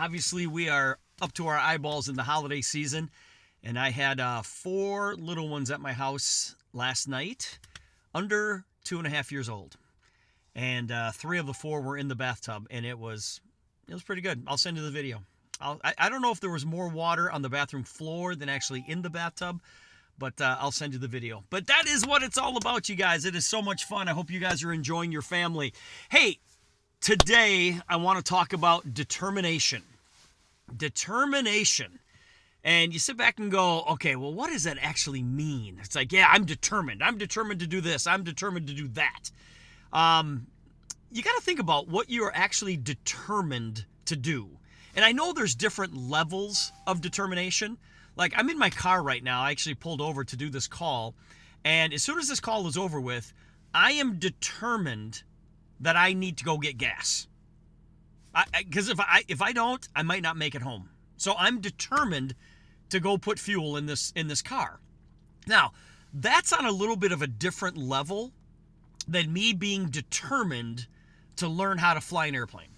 Obviously, we are up to our eyeballs in the holiday season, and I had 4 little ones at my house last night, under 2.5 years old, and 3 of the 4 were in the bathtub, and it was pretty good. I'll send you the video. I don't know if there was more water on the bathroom floor than actually in the bathtub, but I'll send you the video. But that is what it's all about, you guys. It is so much fun. I hope you guys are enjoying your family. Hey, today I want to talk about determination. Determination. And you sit back and go, okay, well, what does that actually mean? It's like, yeah, I'm determined. I'm determined to do this. I'm determined to do that. You got to think about what you're actually determined to do. And I know there's different levels of determination. Like, I'm in my car right now. I actually pulled over to do this call. And as soon as this call is over with, I am determined that I need to go get gas. Because if I don't, I might not make it home. So I'm determined to go put fuel in this car. Now, that's on a little bit of a different level than me being determined to learn how to fly an airplane.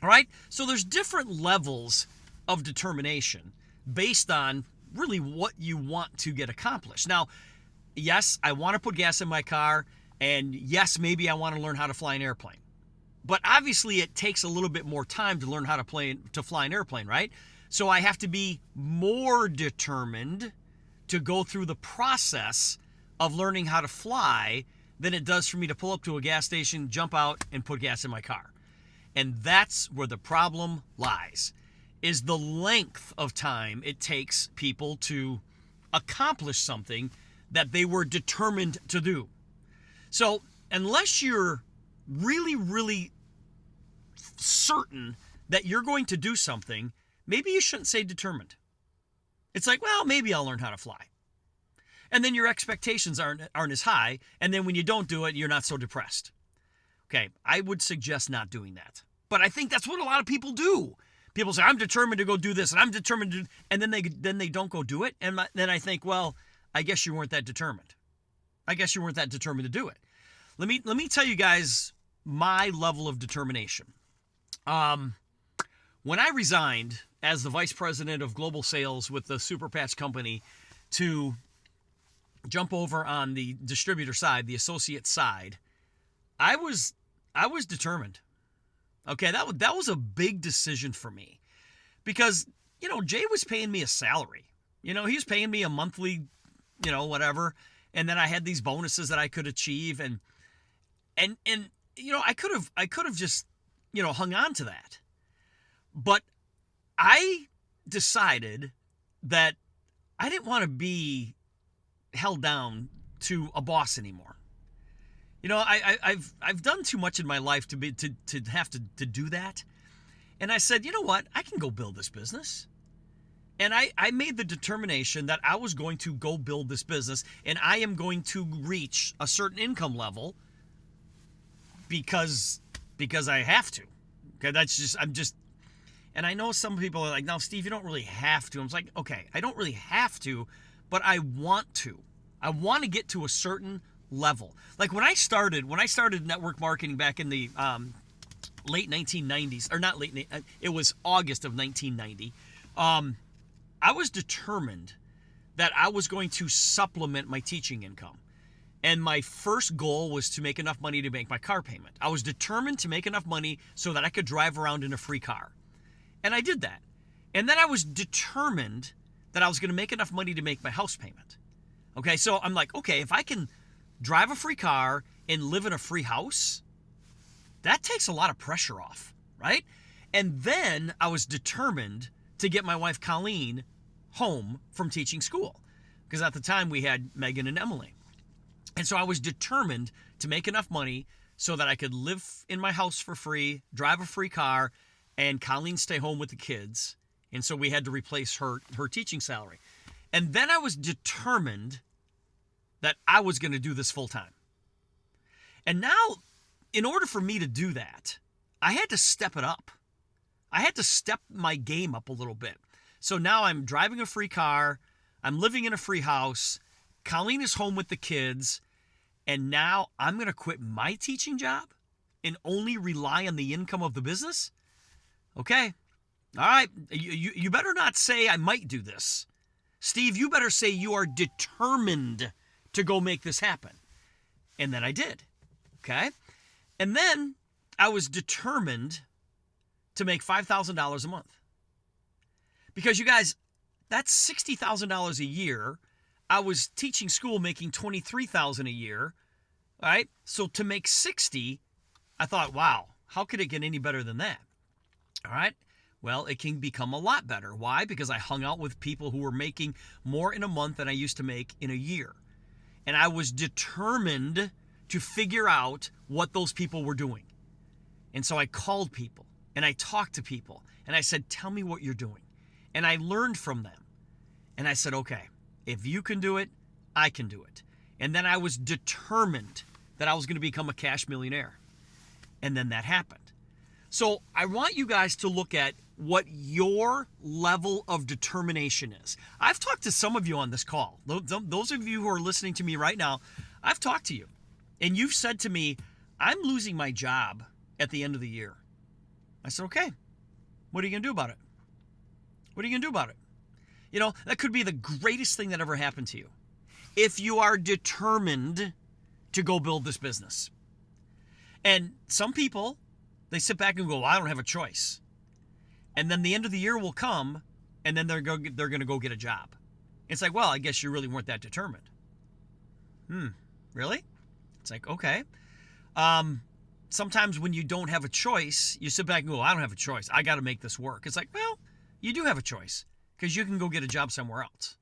All right? So there's different levels of determination based on really what you want to get accomplished. Now, yes, I want to put gas in my car, and yes, maybe I want to learn how to fly an airplane. But obviously it takes a little bit more time to learn how to fly an airplane, right? So I have to be more determined to go through the process of learning how to fly than it does for me to pull up to a gas station, jump out, and put gas in my car. And that's where the problem lies, is the length of time it takes people to accomplish something that they were determined to do. So unless you're really, really certain that you're going to do something, maybe you shouldn't say determined. It's like, well, maybe I'll learn how to fly. And then your expectations aren't as high, and then when you don't do it, you're not so depressed. Okay, I would suggest not doing that. But I think that's what a lot of people do. People say, I'm determined to go do this, and I'm determined to, and then they don't go do it. And then I think, well, I guess you weren't that determined. I guess you weren't that determined to do it. Let me tell you guys my level of determination. When I resigned as the vice president of global sales with the Super Patch Company to jump over on the distributor side, the associate side, I was determined. Okay, that was a big decision for me because, Jay was paying me a salary. He was paying me a monthly, whatever, and then I had these bonuses that I could achieve, and I could have just, hung on to that. But I decided that I didn't want to be held down to a boss anymore. I've done too much in my life to have to do that. And I said, you know what? I can go build this business. And I made the determination that I was going to go build this business, and I am going to reach a certain income level because I have to. Okay, and I know some people are like, no, Steve, you don't really have to. I was like, okay, I don't really have to, but I want to. I want to get to a certain level. Like when I started network marketing back in the late 1990s, or not late, it was August of 1990. I was determined that I was going to supplement my teaching income. And my first goal was to make enough money to make my car payment. I was determined to make enough money so that I could drive around in a free car. And I did that. And then I was determined that I was going to make enough money to make my house payment. Okay, so I'm like, okay, if I can drive a free car and live in a free house, that takes a lot of pressure off, right? And then I was determined to get my wife Colleen home from teaching school, because at the time we had Megan and Emily. And so I was determined to make enough money so that I could live in my house for free, drive a free car, and Colleen stay home with the kids. And so we had to replace her teaching salary. And then I was determined that I was going to do this full time. And now, in order for me to do that, I had to step it up. I had to step my game up a little bit. So now I'm driving a free car, I'm living in a free house, Colleen is home with the kids, and now I'm going to quit my teaching job and only rely on the income of the business? Okay, All right, you better not say I might do this. Steve, you better say you are determined to go make this happen. And then I did. Okay? And then I was determined to make $5,000 a month. Because you guys, that's $60,000 a year. I was teaching school making $23,000 a year. All right? So to make 60, I thought, wow, how could it get any better than that? All right? Well, it can become a lot better. Why? Because I hung out with people who were making more in a month than I used to make in a year. And I was determined to figure out what those people were doing. And so I called people and I talked to people and I said, tell me what you're doing. And I learned from them. And I said, okay, if you can do it, I can do it. And then I was determined that I was going to become a cash millionaire. And then that happened. So I want you guys to look at what your level of determination is. I've talked to some of you on this call. Those of you who are listening to me right now, I've talked to you. And you've said to me, I'm losing my job at the end of the year. I said, okay, what are you going to do about it? What are you going to do about it? You know, that could be the greatest thing that ever happened to you. If you are determined to go build this business. And some people, they sit back and go, well, I don't have a choice. And then the end of the year will come, and then they're going to go get a job. It's like, well, I guess you really weren't that determined. Really? It's like, okay. Sometimes when you don't have a choice, you sit back and go, I don't have a choice. I got to make this work. It's like, well, you do have a choice because you can go get a job somewhere else.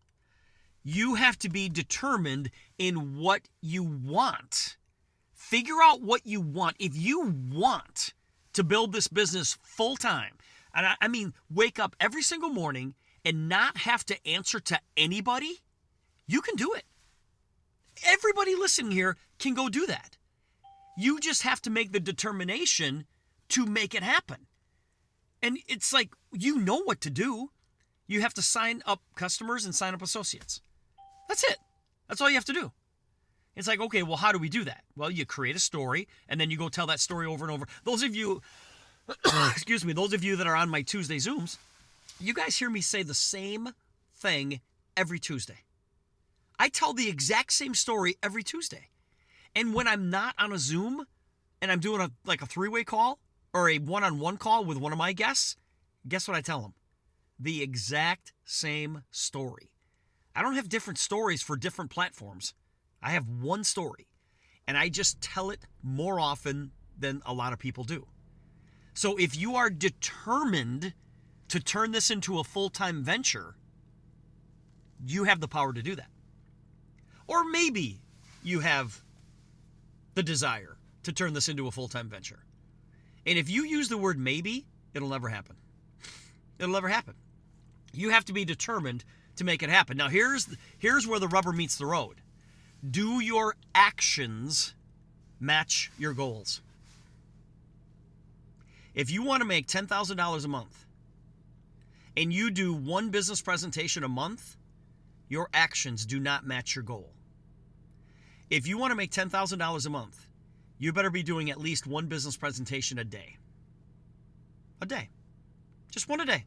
You have to be determined in what you want. Figure out what you want. If you want to build this business full time, and I mean, wake up every single morning and not have to answer to anybody, you can do it. Everybody listening here can go do that. You just have to make the determination to make it happen. And it's like, you know what to do. You have to sign up customers and sign up associates. That's it. That's all you have to do. It's like, okay, well, how do we do that? Well, you create a story, and then you go tell that story over and over. Those of you, excuse me, those of you that are on my Tuesday Zooms, you guys hear me say the same thing every Tuesday. I tell the exact same story every Tuesday. And when I'm not on a Zoom and I'm doing a three-way call or a one-on-one call with one of my guests, guess what I tell them? The exact same story. I don't have different stories for different platforms. I have one story, and I just tell it more often than a lot of people do. So if you are determined to turn this into a full-time venture, you have the power to do that. Or maybe you have the desire to turn this into a full-time venture. And if you use the word maybe, it'll never happen. It'll never happen. You have to be determined to make it happen. Now, here's where the rubber meets the road. Do your actions match your goals? If you want to make $10,000 a month and you do one business presentation a month, your actions do not match your goal. If you want to make $10,000 a month, you better be doing at least one business presentation a day. A day. Just one a day.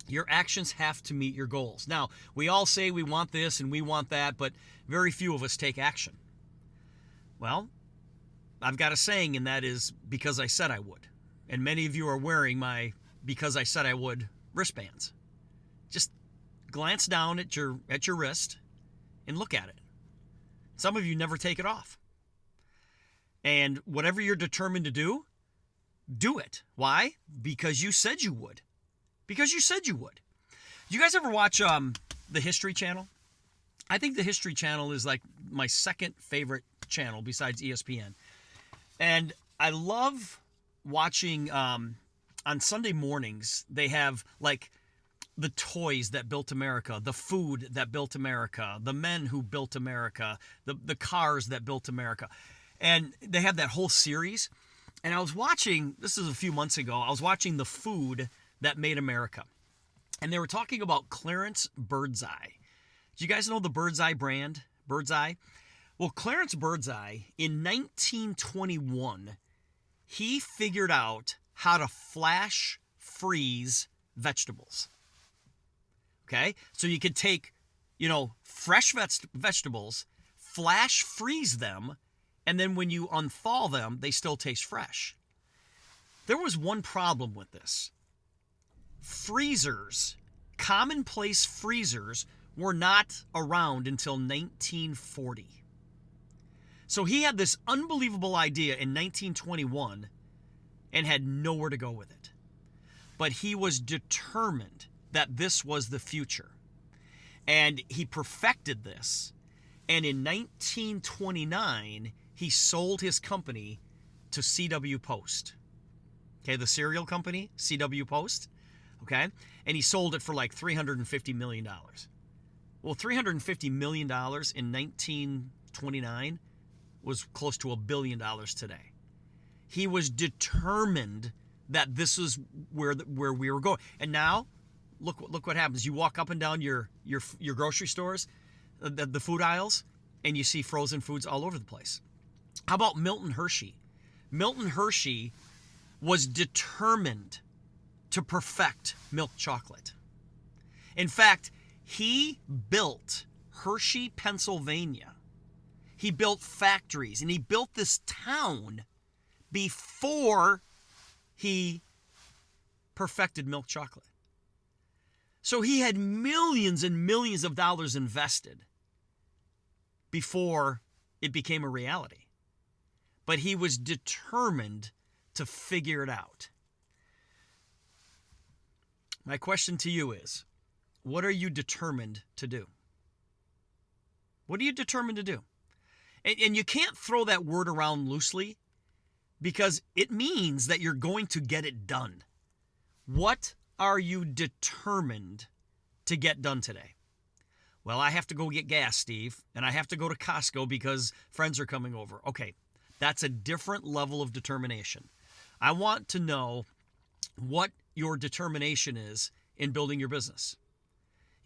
Your actions have to meet your goals. Now, we all say we want this and we want that, but very few of us take action. Well, I've got a saying, and that is because I said I would. And many of you are wearing my because I said I would wristbands. Just glance down at your wrist and look at it. Some of you never take it off. And whatever you're determined to do it. Why? Because you said you would. Because you said you would. You guys ever watch the History Channel? I think the History Channel is like my second favorite channel besides ESPN. And I love watching on Sunday mornings, they have like the toys that built America, the food that built America, the men who built America, the cars that built America. And they have that whole series. And I was watching, this is a few months ago, I was watching the food that made America. And they were talking about Clarence Birdseye. Do you guys know the Birdseye brand? Birdseye? Well, Clarence Birdseye, in 1921, he figured out how to flash freeze vegetables. Okay? So you could take, fresh vegetables, flash freeze them, and then when you unthaw them, they still taste fresh. There was one problem with this. Freezers, commonplace freezers, were not around until 1940. So he had this unbelievable idea in 1921 and had nowhere to go with it. But he was determined that this was the future. And he perfected this. And in 1929, he sold his company to C.W. Post. Okay, the cereal company, C.W. Post. Okay? And he sold it for like $350 million. Well, $350 million in 1929 was close to $1 billion today. He was determined that this is where we were going. And now, look what happens. You walk up and down your grocery stores, the food aisles, and you see frozen foods all over the place. How about Milton Hershey? Milton Hershey was determined to perfect milk chocolate. In fact, he built Hershey, Pennsylvania. He built factories, and he built this town before he perfected milk chocolate. So he had millions and millions of dollars invested before it became a reality. But he was determined to figure it out. My question to you is, what are you determined to do? What are you determined to do? And you can't throw that word around loosely because it means that you're going to get it done. What are you determined to get done today? Well, I have to go get gas, Steve, and I have to go to Costco because friends are coming over. Okay, that's a different level of determination. I want to know what your determination is in building your business.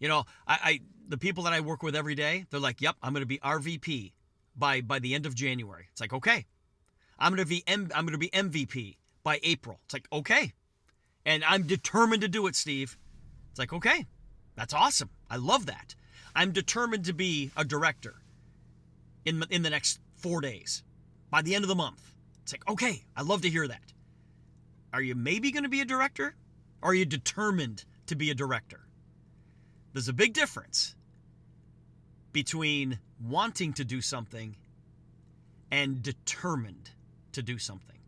The people that I work with every day, they're like, yep, I'm going to be RVP by the end of January. It's like, okay. I'm going to be MVP by April. It's like, okay. And I'm determined to do it, Steve. It's like, okay. That's awesome. I love that. I'm determined to be a director in the next 4 days by the end of the month. It's like, okay, I love to hear that. Are you maybe going to be a director? Or are you determined to be a director? There's a big difference between wanting to do something and determined to do something.